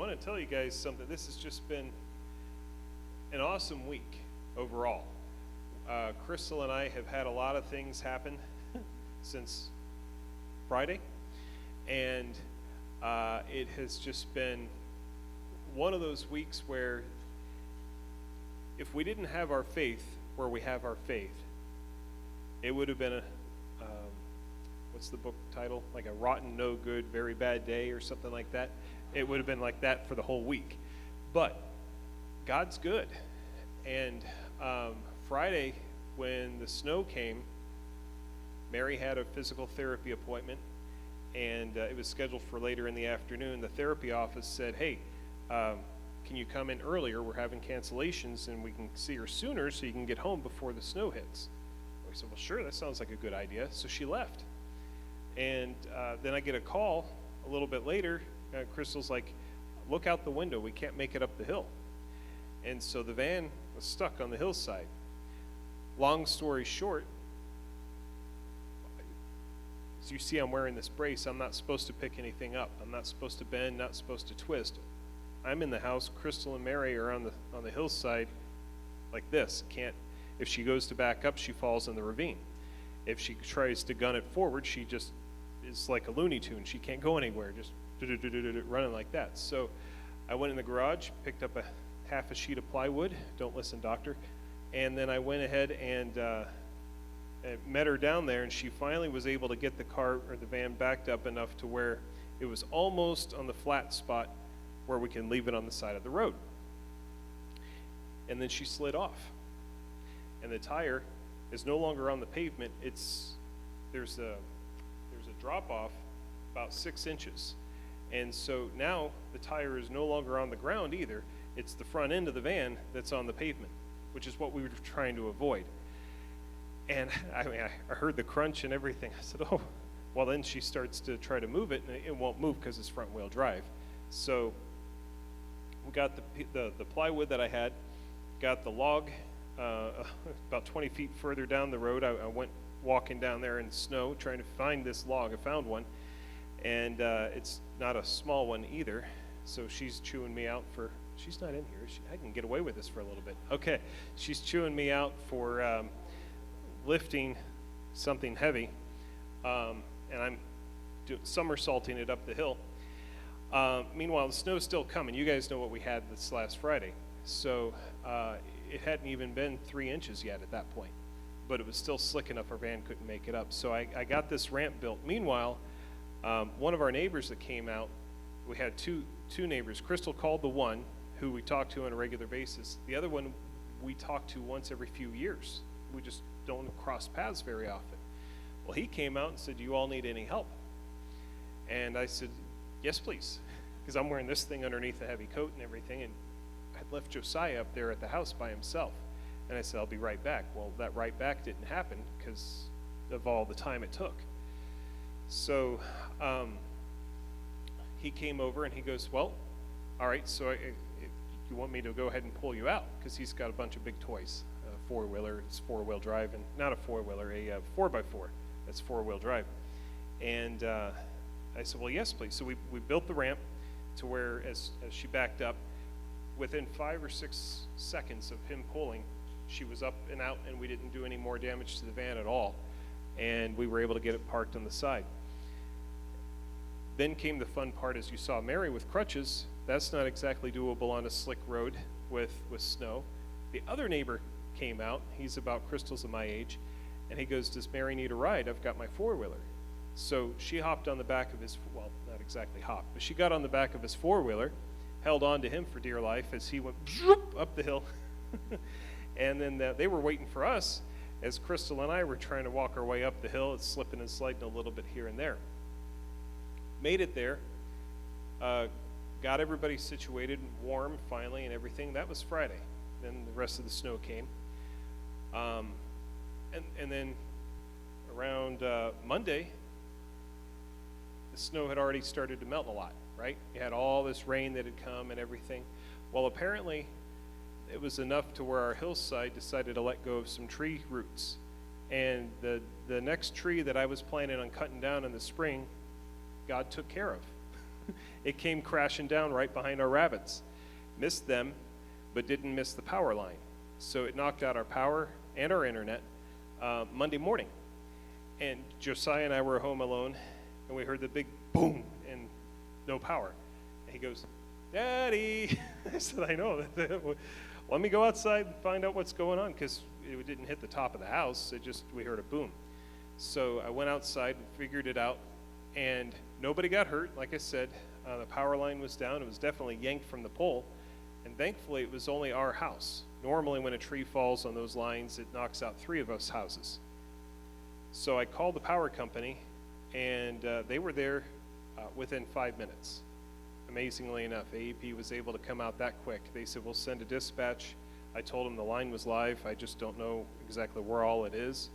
want to tell you guys something. This has just been an awesome week overall. Crystal and I have had a lot of things happen since Friday, and it has just been one of those weeks where if we didn't have our faith where we have our faith, it would have been a what's the book title? Like a rotten, no good, very bad day or something like that. It would have been like that for the whole week. But God's good. And Friday, when the snow came, Mary had a physical therapy appointment, and it was scheduled for later in the afternoon. The therapy office said, hey, can you come in earlier? We're having cancellations, and we can see her sooner so you can get home before the snow hits. We said, well, sure, that sounds like a good idea. So she left. And then I get a call a little bit later. Crystal's like, look out the window. We can't make it up the hill. And so the van was stuck on the hillside. Long story short, as you see, I'm wearing this brace. I'm not supposed to pick anything up. I'm not supposed to bend, not supposed to twist. I'm in the house. Crystal and Mary are on the hillside like this. If she goes to back up, she falls in the ravine. If she tries to gun it forward, she just is like a Looney Tune. She can't go anywhere, just running like that. So I went in the garage, picked up half a sheet of plywood. Don't listen, doctor. And then I went ahead and met her down there, and she finally was able to get the van backed up enough to where it was almost on the flat spot where we can leave it on the side of the road. And then she slid off. And the tire is no longer on the pavement. There's a drop off about 6 inches. And so now the tire is no longer on the ground either. It's the front end of the van that's on the pavement, which is what we were trying to avoid. And I heard the crunch and everything. I said, oh, well, then she starts to try to move it, and it won't move because it's front wheel drive. So we got the plywood that I had, got the log about 20 feet further down the road. I went walking down there in the snow trying to find this log. I found one, and it's not a small one either. So she's chewing me out for, she's not in here. I can get away with this for a little bit. Okay, she's chewing me out for lifting something heavy, and I'm somersaulting it up the hill. Meanwhile, the snow's still coming. You guys know what we had this last Friday. So it hadn't even been 3 inches yet at that point, but it was still slick enough our van couldn't make it up. So I got this ramp built. Meanwhile, one of our neighbors that came out, we had two neighbors. Crystal called the one who we talk to on a regular basis. The other one we talk to once every few years. We just don't cross paths very often. Well, he came out and said, do you all need any help? And I said, yes, please, because I'm wearing this thing underneath a heavy coat and everything, and I'd left Josiah up there at the house by himself. And I said, I'll be right back. Well, that right back didn't happen because of all the time it took. So he came over and he goes, well, all right, so you want me to go ahead and pull you out? Because he's got a bunch of big toys, a four-wheeler, it's four-wheel drive, and not a four-wheeler, a 4x4, that's four-wheel drive. And I said, well, yes, please. So we built the ramp to where as she backed up, within 5 or 6 seconds of him pulling, she was up and out, and we didn't do any more damage to the van at all. And we were able to get it parked on the side. Then came the fun part, as you saw Mary with crutches. That's not exactly doable on a slick road with snow. The other neighbor came out. He's about Crystal's of my age. And he goes, does Mary need a ride? I've got my four-wheeler. So she hopped on the back of his, well, not exactly hopped, but she got on the back of his four-wheeler, held on to him for dear life as he went up the hill. And then they were waiting for us as Crystal and I were trying to walk our way up the hill. It's slipping and sliding a little bit here and there. Made it there, got everybody situated, warm finally and everything. That was Friday. Then the rest of the snow came. And then around Monday, the snow had already started to melt a lot, right? You had all this rain that had come and everything. Well, apparently it was enough to where our hillside decided to let go of some tree roots. And the next tree that I was planning on cutting down in the spring, God took care of. it came crashing down right behind our rabbits. Missed them, but didn't miss the power line. So it knocked out our power and our internet Monday morning. And Josiah and I were home alone, and we heard the big boom and no power. And he goes, "Daddy." I said, "I know. Let me go outside and find out what's going on," because it didn't hit the top of the house. We heard a boom. So I went outside and figured it out, and nobody got hurt. Like I said, the power line was down. It was definitely yanked from the pole, and thankfully it was only our house. Normally when a tree falls on those lines, it knocks out 3 of us houses. So I called the power company, and they were there within 5 minutes. Amazingly enough, AEP was able to come out that quick. They said, "We'll send a dispatch." I told them the line was live. I just don't know exactly where all it is.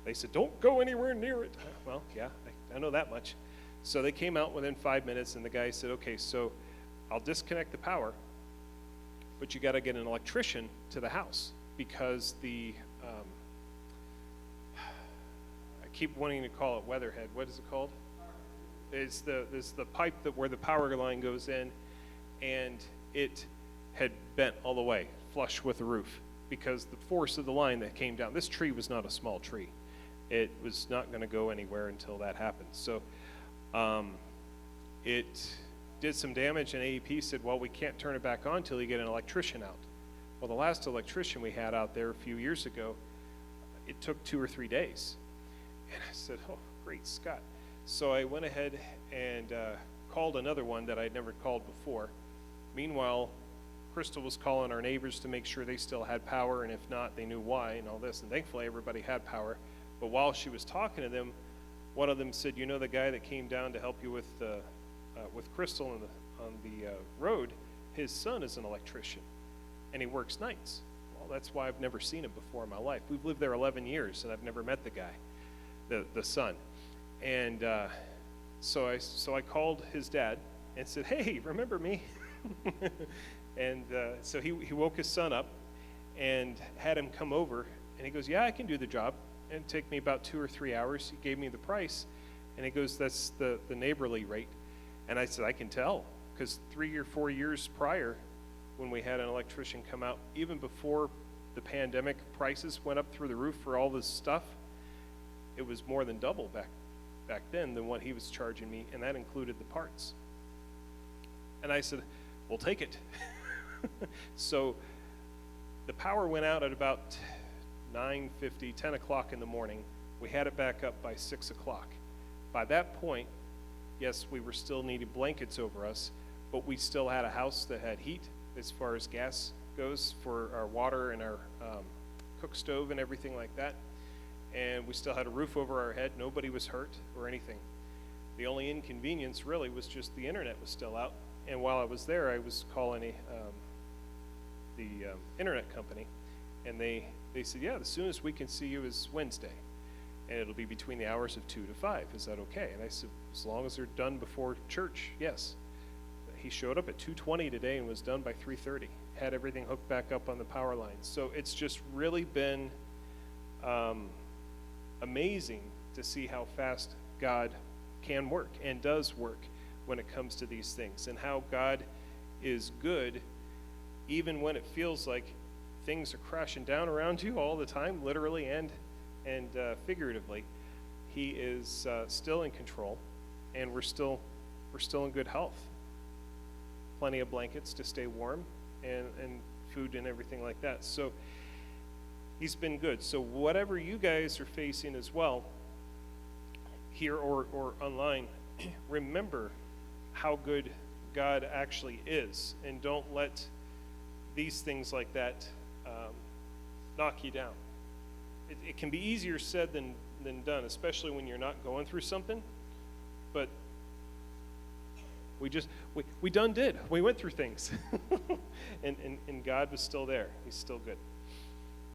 They said, "Don't go anywhere near it." Well, yeah, I know that much. So they came out within 5 minutes, and the guy said, "Okay, so I'll disconnect the power, but you got to get an electrician to the house because I keep wanting to call it weatherhead. What is it called? It's the pipe where the power line goes in, and it had bent all the way, flush with the roof, because the force of the line that came down. This tree was not a small tree. It was not going to go anywhere until that happened. So it did some damage, and AEP said, "Well, we can't turn it back on until you get an electrician out." Well, the last electrician we had out there a few years ago, it took 2 or 3 days. And I said, "Oh, great Scott." So I went ahead and called another one that I'd never called before. Meanwhile, Crystal was calling our neighbors to make sure they still had power, and if not, they knew why and all this. And thankfully, everybody had power. But while she was talking to them, one of them said, "You know the guy that came down to help you with Crystal on the road? His son is an electrician, and he works nights." Well, that's why I've never seen him before in my life. We've lived there 11 years, and I've never met the guy, the son. And so I called his dad and said, "Hey, remember me?" And so he woke his son up and had him come over, and he goes, "Yeah, I can do the job. It'd take me about 2 or 3 hours." He gave me the price, and he goes, "That's the neighborly rate." And I said, "I can tell, because 3 or 4 years prior, when we had an electrician come out, even before the pandemic, prices went up through the roof for all this stuff. It was more than double back then than what he was charging me, and that included the parts." And I said, "We'll take it." So the power went out at about 9:50, 10 o'clock in the morning. We had it back up by 6 o'clock. By that point, yes, we were still needing blankets over us, but we still had a house that had heat as far as gas goes for our water and our cook stove and everything like that. And we still had a roof over our head. Nobody was hurt or anything. The only inconvenience really was just the internet was still out. And while I was there, I was calling the internet company, and they said, "Yeah, the soonest we can see you is Wednesday, and it'll be between the hours of 2 to 5. Is that okay?" And I said, "As long as they're done before church, yes." He showed up at 2:20 today and was done by 3:30. Had everything hooked back up on the power lines. So it's just really been amazing to see how fast God can work and does work when it comes to these things, and how God is good even when it feels like things are crashing down around you all the time, literally and figuratively. He is still in control, and we're still in good health. Plenty of blankets to stay warm, and food and everything like that. So he's been good. So whatever you guys are facing as well, here or online, remember how good God actually is, and don't let these things like that knock you down. It can be easier said than done, especially when you're not going through something, but we done did. We went through things, and God was still there. He's still good.